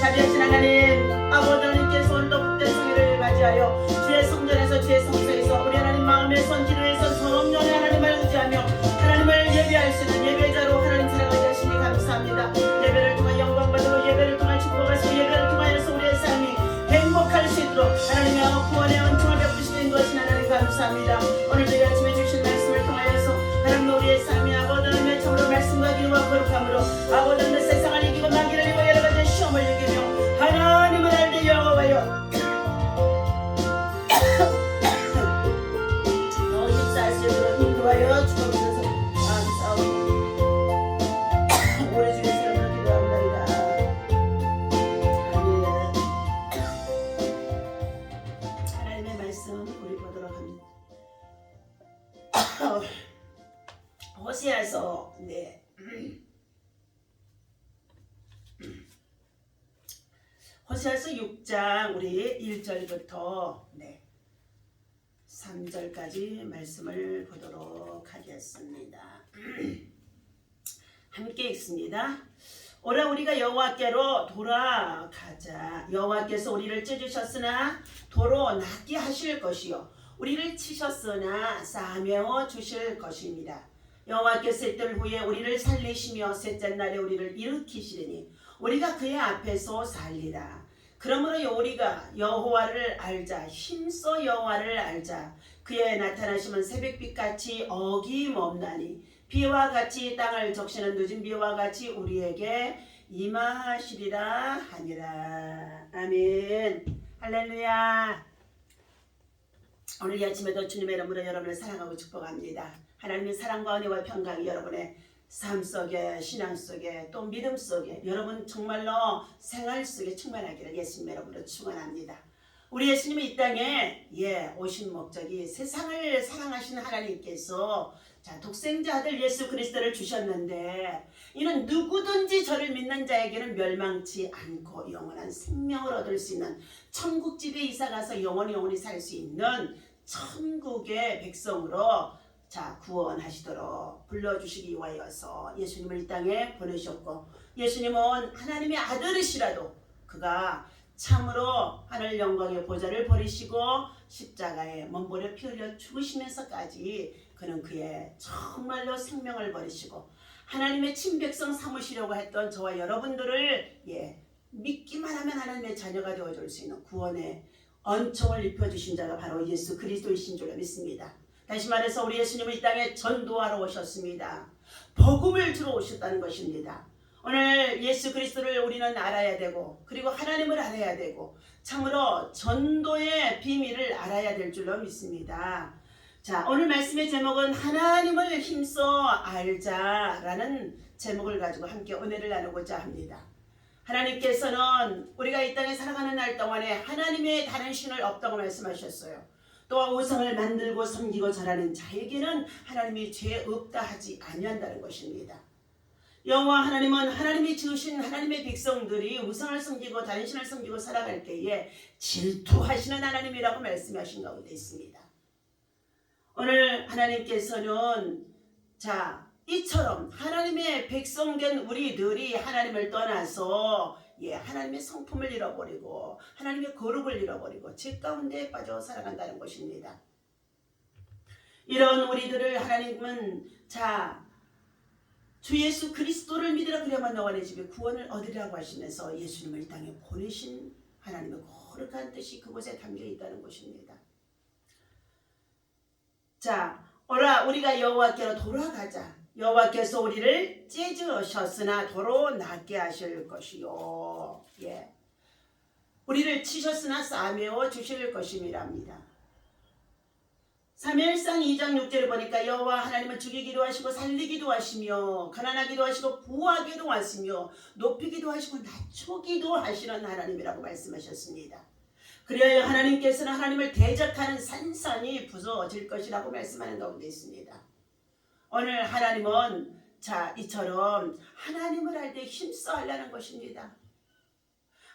자비하신 하나님 아버지 하나님께서 오늘도 복된 성일을 맞이하여 주의 성전에서 주의 성소에서 우리 하나님 마음의 선지로에서 성령의 하나님을 의지하며 하나님을 예배할 수 있는 예배자로 하나님 사랑하게 하시니 감사합니다. 예배를 통해 영광 받으러 예배를 통해 축복하시고 예배를 통하여서 우리의 삶이 행복할 수 있도록 하나님의 구원의 은총을 베푸시는 인도하신 하나님 감사합니다. 오늘도 이 아침에 주신 말씀을 통하여서 하나님 우리의 삶이 아버지 하나님의 참으로 말씀과 기도와 거룩함으로 아버지 하나님의 세상을 이기고 마귀를 이기고 여러 가지 시험을 이기며 하나님을 알되 여호와여 더 힘싸할 수 있도록 인도하여 주옵소서. 감사합니다. 우리 주의 이름으로 기도합니다. 아멘. 하나님의 말씀 우리 보도록 합니다. 호세아서 호세아서 6장 우리 1절부터 3절까지 말씀을 보도록 하겠습니다. 함께 읽습니다. 오라 우리가 여호와께로 돌아가자. 여호와께서 우리를 찢으셨으나 도로 낫게 하실 것이요 우리를 치셨으나 싸매어 주실 것입니다. 여호와께서 이틀 후에 우리를 살리시며 셋째 날에 우리를 일으키시리니 우리가 그의 앞에서 살리라. 그러므로 우리가 여호와를 알자. 힘써 여호와를 알자. 그의 나타나심은 새벽빛같이 어김없나니 비와 같이 땅을 적시는 늦은 비와 같이 우리에게 임하시리라 하니라. 아멘. 할렐루야. 오늘 이 아침에도 주님의 이름으로 여러분을 사랑하고 축복합니다. 하나님의 사랑과 은혜와 평강이 여러분의 삶 속에, 신앙 속에, 또 믿음 속에, 여러분 정말로 생활 속에 충만하기를 예수님의 이름으로 축원합니다. 우리 예수님이 이 땅에 오신 목적이 세상을 사랑하시는 하나님께서 독생자 아들 예수 그리스도를 주셨는데 이는 누구든지 저를 믿는 자에게는 멸망치 않고 영원한 생명을 얻을 수 있는 천국집에 이사가서 영원히 살 수 있는 천국의 백성으로 구원하시도록 불러주시기 위하여서 예수님을 이 땅에 보내셨고, 예수님은 하나님의 아들이시라도 그가 참으로 하늘 영광의 보좌를 버리시고 십자가에 몸부려 피 흘려 죽으시면서까지 그는 그의 정말로 생명을 버리시고 하나님의 친백성 삼으시려고 했던 저와 여러분들을 믿기만 하면 하나님의 자녀가 되어줄 수 있는 구원의恩총을 입혀주신 자가 바로 예수 그리스도이신 줄로 믿습니다. 다시 말해서 우리 예수님은 이 땅에 전도하러 오셨습니다. 복음을 주러 오셨다는 것입니다. 오늘 예수 그리스도를 우리는 알아야 되고, 그리고 하나님을 알아야 되고, 참으로 전도의 비밀을 알아야 될 줄로 믿습니다. 오늘 말씀의 제목은 하나님을 힘써 알자라는 제목을 가지고 함께 은혜를 나누고자 합니다. 하나님께서는 우리가 이 땅에 살아가는 날 동안에 하나님의 다른 신을 없다고 말씀하셨어요. 또한 우상을 만들고 섬기고 절하는 자에게는 하나님이 죄 없다 하지 아니한다는 것입니다. 여호와 하나님은 하나님이 지으신 하나님의 백성들이 우상을 섬기고 다른 신을 섬기고 살아갈 때에 질투하시는 하나님이라고 말씀하신 가운데 있습니다. 오늘 하나님께서는 이처럼 하나님의 백성된 우리들이 하나님을 떠나서 하나님의 성품을 잃어버리고 하나님의 거룩을 잃어버리고 죄 가운데 빠져 살아간다는 것입니다. 이런 우리들을 하나님은 주 예수 그리스도를 믿으라 그래야만 너와 내 집에 구원을 얻으리라고 하시면서 예수님을 이 땅에 보내신 하나님의 거룩한 뜻이 그곳에 담겨 있다는 것입니다. 오라 우리가 여호와께로 돌아가자. 여호와께서 우리를 찢으셨으나 도로 낫게 하실 것이요 우리를 치셨으나 싸매어 주실 것임이랍니다. 사무엘상 2장 6절을 보니까 여호와 하나님은 죽이기도 하시고 살리기도 하시며 가난하기도 하시고 부하기도 하시며 높이기도 하시고 낮추기도 하시는 하나님이라고 말씀하셨습니다. 그리하여 하나님께서는 하나님을 대적하는 산산이 부서질 것이라고 말씀하는 가운데 있습니다. 오늘 하나님은 이처럼 하나님을 알 때 힘써 하려는 것입니다.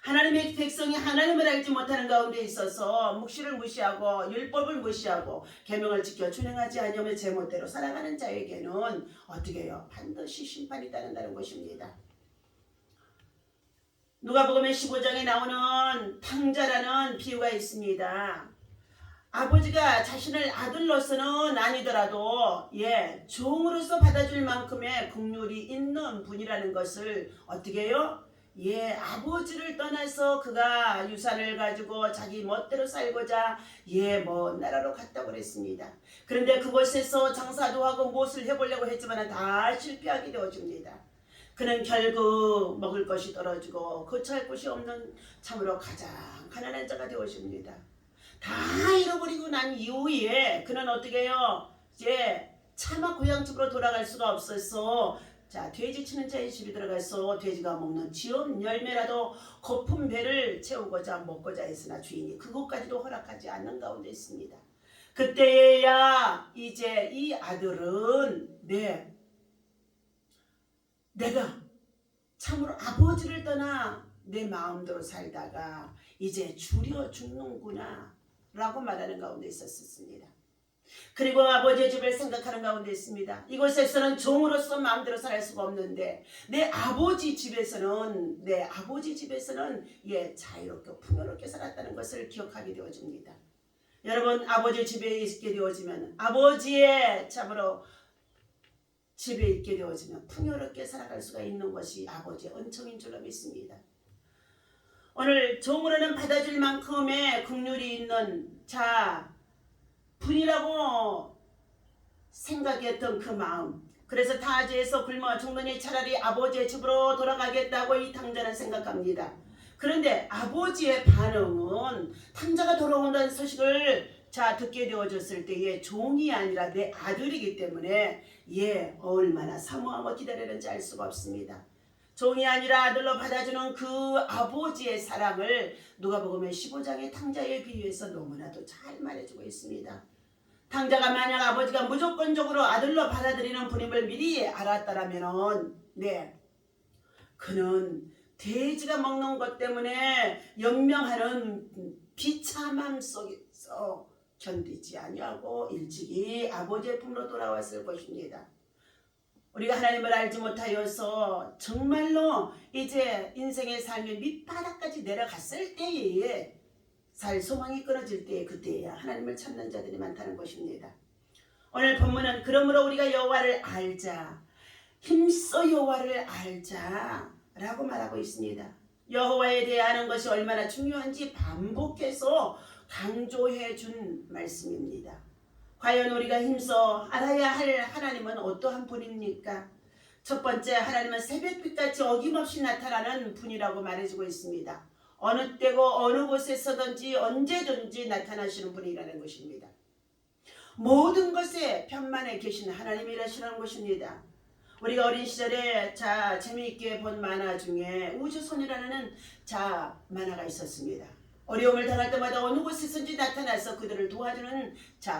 하나님의 백성이 하나님을 알지 못하는 가운데 있어서 묵시를 무시하고 율법을 무시하고 계명을 지켜 준행하지 아니하며 제멋대로 살아가는 자에게는 어떻게 해요? 반드시 심판이 따른다는 것입니다. 누가복음의 15장에 나오는 탕자라는 비유가 있습니다. 아버지가 자신을 아들로서는 아니더라도 종으로서 받아줄 만큼의 긍휼이 있는 분이라는 것을 어떻게 해요? 아버지를 떠나서 그가 유산을 가지고 자기 멋대로 살고자 먼 나라로 갔다고 그랬습니다. 그런데 그곳에서 장사도 하고 무엇을 해보려고 했지만 다 실패하게 되어집니다. 그는 결국 먹을 것이 떨어지고 거처할 곳이 없는 참으로 가장 가난한 자가 되어집니다. 다 잃어버리고 난 이후에 그는 어떻게 해요? 차마 고향집으로 돌아갈 수가 없어서 돼지 치는 자의 집에 들어가서 돼지가 먹는 지은 열매라도 고픈 배를 채우고자 먹고자 했으나 주인이 그것까지도 허락하지 않는 가운데 있습니다. 그때야 이제 이 아들은 내가 참으로 아버지를 떠나 내 마음대로 살다가 이제 줄여 죽는구나 라고 말하는 가운데 있었습니다. 그리고 아버지의 집을 생각하는 가운데 있습니다. 이곳에서는 종으로서 마음대로 살 수가 없는데 내 아버지 집에서는 자유롭게 풍요롭게 살았다는 것을 기억하게 되어집니다. 여러분, 아버지 집에 있게 되어지면 아버지의 참으로 집에 있게 되어지면 풍요롭게 살아갈 수가 있는 것이 아버지의 은총인 줄로 믿습니다. 오늘 종으로는 받아줄 만큼의 긍휼이 있는 분이라고 생각했던 그 마음, 그래서 타지에서 굶어 죽느니 차라리 아버지의 집으로 돌아가겠다고 이 탕자는 생각합니다. 그런데 아버지의 반응은 탕자가 돌아온다는 소식을 듣게 되어졌을 때에 종이 아니라 내 아들이기 때문에 얼마나 사모하며 기다리는지 알 수가 없습니다. 종이 아니라 아들로 받아주는 그 아버지의 사랑을 누가복음의 15장의 탕자에 비유해서 너무나도 잘 말해주고 있습니다. 탕자가 만약 아버지가 무조건적으로 아들로 받아들이는 분임을 미리 알았더라면 그는 돼지가 먹는 것 때문에 연명하는 비참함 속에서 견디지 아니하고 일찍이 아버지의 품으로 돌아왔을 것입니다. 우리가 하나님을 알지 못하여서 정말로 이제 인생의 삶의 밑바닥까지 내려갔을 때에 살 소망이 끊어질 때에 그때야 하나님을 찾는 자들이 많다는 것입니다. 오늘 본문은 그러므로 우리가 여호와를 알자, 힘써 여호와를 알자 라고 말하고 있습니다. 여호와에 대해 아는 것이 얼마나 중요한지 반복해서 강조해 준 말씀입니다. 과연 우리가 힘써 알아야 할 하나님은 어떠한 분입니까? 첫 번째, 하나님은 새벽빛같이 어김없이 나타나는 분이라고 말해주고 있습니다. 어느 때고 어느 곳에서든지 언제든지 나타나시는 분이라는 것입니다. 모든 것에 편만에 계신 하나님이라시는 것입니다. 우리가 어린 시절에 재미있게 본 만화 중에 우주선이라는 만화가 있었습니다. 어려움을 당할 때마다 어느 곳에서든지 나타나서 그들을 도와주는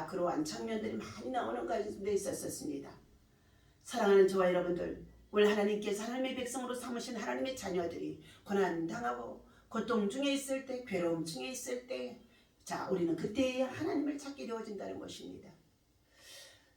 그러한 장면들이 많이 나오는 가운데 있었습니다. 사랑하는 저와 여러분들, 오늘 하나님께서 하나님의 백성으로 삼으신 하나님의 자녀들이 고난당하고 고통 중에 있을 때, 괴로움 중에 있을 때 우리는 그때에 하나님을 찾게 되어진다는 것입니다.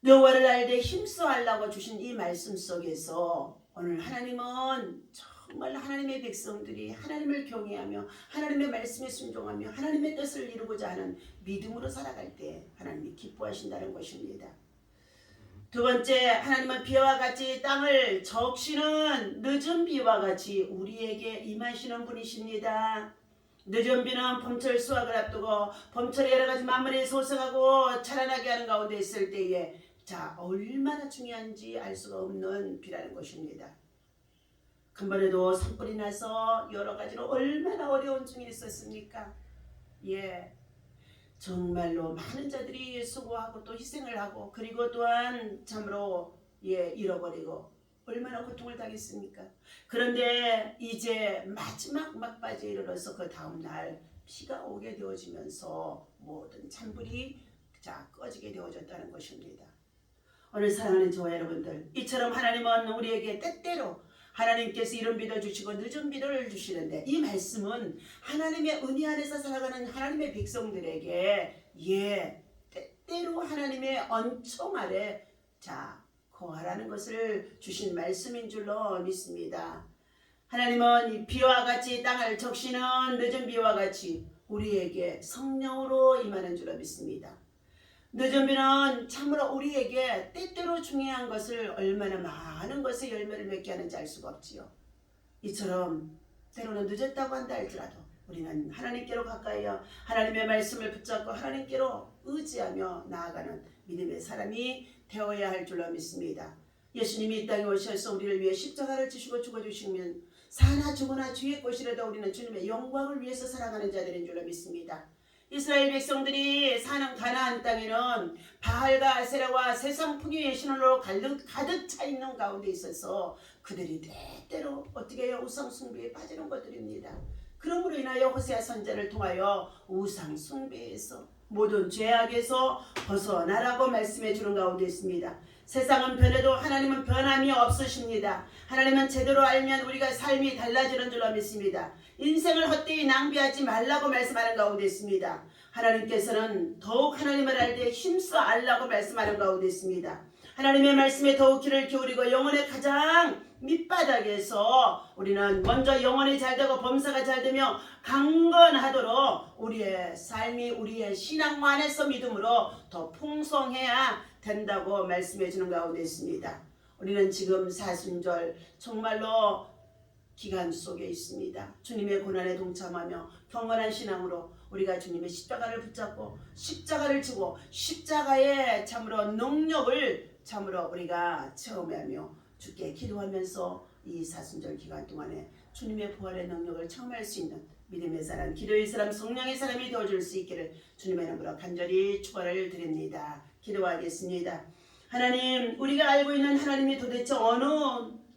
여호와를 알되 힘써 알라고 주신 이 말씀 속에서 오늘 하나님은 정말 하나님의 백성들이 하나님을 경외하며 하나님의 말씀에 순종하며 하나님의 뜻을 이루고자 하는 믿음으로 살아갈 때 하나님이 기뻐하신다는 것입니다. 두 번째, 하나님은 비와 같이 땅을 적시는 늦은 비와 같이 우리에게 임하시는 분이십니다. 늦은 비는 봄철 수확을 앞두고 봄철에 여러가지 만물이 소생하고 자라나게 하는 가운데 있을 때에 얼마나 중요한지 알 수가 없는 비라는 것입니다. 금번에도 산불이 나서 여러 가지로 얼마나 어려운 중에 있었습니까? 정말로 많은 자들이 수고하고 또 희생을 하고 그리고 또한 참으로 잃어버리고 얼마나 고통을 당했습니까? 그런데 이제 마지막 막바지에 이르러서 그 다음날 비가 오게 되어지면서 모든 찬불이 꺼지게 되어졌다는 것입니다. 오늘 사랑하는 저와 여러분들, 이처럼 하나님은 우리에게 때때로 하나님께서 이른 비를 주시고 늦은 비를 주시는데 이 말씀은 하나님의 은혜 안에서 살아가는 하나님의 백성들에게 때때로 하나님의 언총 아래 거하라는 것을 주신 말씀인 줄로 믿습니다. 하나님은 이 비와 같이 땅을 적시는 늦은 비와 같이 우리에게 성령으로 임하는 줄로 믿습니다. 늦은 비는 참으로 우리에게 때때로 중요한 것을 얼마나 많은 것의 열매를 맺게 하는지 알 수가 없지요. 이처럼 때로는 늦었다고 한다 할지라도 우리는 하나님께로 가까이여 하나님의 말씀을 붙잡고 하나님께로 의지하며 나아가는 믿음의 사람이 되어야 할 줄로 믿습니다. 예수님이 이 땅에 오셔서 우리를 위해 십자가를 지시고 죽어주시면 사나 죽으나 주의 것이라도 우리는 주님의 영광을 위해서 살아가는 자들인 줄로 믿습니다. 이스라엘 백성들이 사는 가나안 땅에는 바알과 아세라와 세상 풍요의 신으로 가득 차 있는 가운데 있어서 그들이 때때로 어떻게 해요? 우상 숭배에 빠지는 것들입니다. 그러므로 인하여 호세아 선지자를 통하여 우상 숭배에서 모든 죄악에서 벗어나라고 말씀해 주는 가운데 있습니다. 세상은 변해도 하나님은 변함이 없으십니다. 하나님은 제대로 알면 우리가 삶이 달라지는 줄로 믿습니다. 인생을 헛되이 낭비하지 말라고 말씀하는 가운데 있습니다. 하나님께서는 더욱 하나님을 알 때 힘써 알라고 말씀하는 가운데 있습니다. 하나님의 말씀에 더욱 귀를 기울이고 영혼의 가장 밑바닥에서 우리는 먼저 영혼이 잘되고 범사가 잘되며 강건하도록 우리의 삶이 우리의 신앙 안에서 믿음으로 더 풍성해야 된다고 말씀해 주는 가운데 있습니다. 우리는 지금 사순절 정말로 기간 속에 있습니다. 주님의 고난에 동참하며 경건한 신앙으로 우리가 주님의 십자가를 붙잡고 십자가를 지고 십자가의 참으로 능력을 참으로 우리가 체험하며 주께 기도하면서 이 사순절 기간 동안에 주님의 부활의 능력을 체험할 수 있는 믿음의 사람, 기도의 사람, 성령의 사람이 되어줄 수 있기를 주님의 이름으로 간절히 축원을 드립니다. 기도하겠습니다. 하나님, 우리가 알고 있는 하나님이 도대체 어느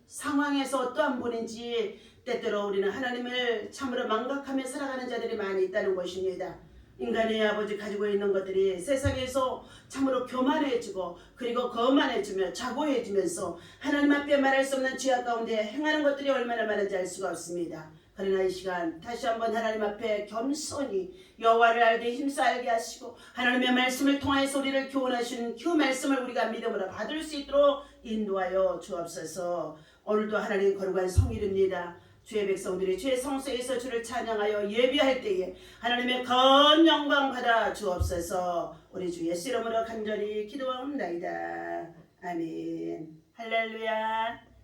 상황에서 어떠한 분인지 때때로 우리는 하나님을 참으로 망각하며 살아가는 자들이 많이 있다는 것입니다. 인간의 아버지 가지고 있는 것들이 세상에서 참으로 교만해지고 그리고 거만해지며 자고해지면서 하나님 앞에 말할 수 없는 죄악 가운데 행하는 것들이 얼마나 많은지 알 수가 없습니다. 그러나 이 시간 다시 한번 하나님 앞에 겸손히 여호와를 알되 힘써 알게 하시고 하나님의 말씀을 통하여서 우리를 교훈하시는 그 말씀을 우리가 믿음으로 받을 수 있도록 인도하여 주옵소서. 오늘도 하나님 거룩한 성일입니다. 주의 백성들이 주의 성소에서 주를 찬양하여 예비할 때에 하나님의 건 영광 받아 주옵소서. 우리 주 예수 이름으로 간절히 기도하옵나이다. 아멘. 할렐루야.